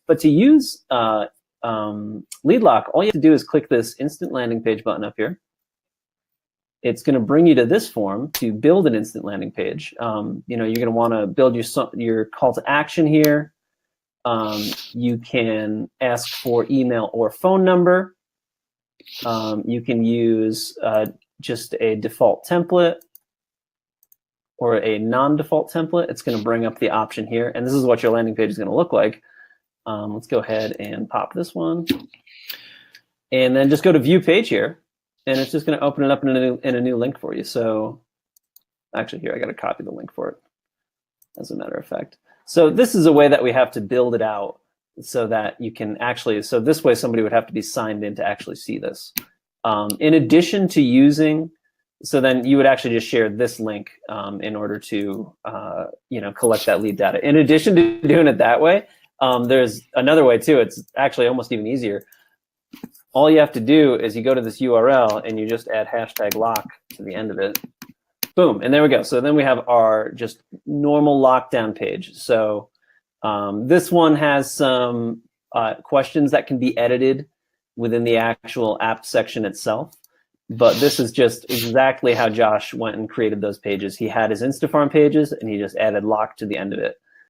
But to use lead lock, all you have to do is click this instant landing page button up here. It's going to bring you to this form to build an instant landing page. You're going to want to build your call to action here. You can ask for email or phone number. You can use just a default template or a non-default template. It's going to bring up the option here, and this is what your landing page is going to look like. Let's go ahead and pop this one, and then just go to View Page here, and it's just going to open it up in a new link for you. So, actually, here I got to copy the link for it, as a matter of fact. So this is a way that we have to build it out so that you can actually. So this way, somebody would have to be signed in to actually see this. In addition to using. So then you would actually just share this link in order to collect that lead data. In addition to doing it that way, there's another way too. It's actually almost even easier. All you have to do is you go to this URL and you just add #lock to the end of it. Boom, and there we go. So then we have our just normal lockdown page. So this one has some questions that can be edited within the actual app section itself. But this is just exactly how Josh went and created those pages. He had his InstaFarm pages, and he just added lock to the end of it.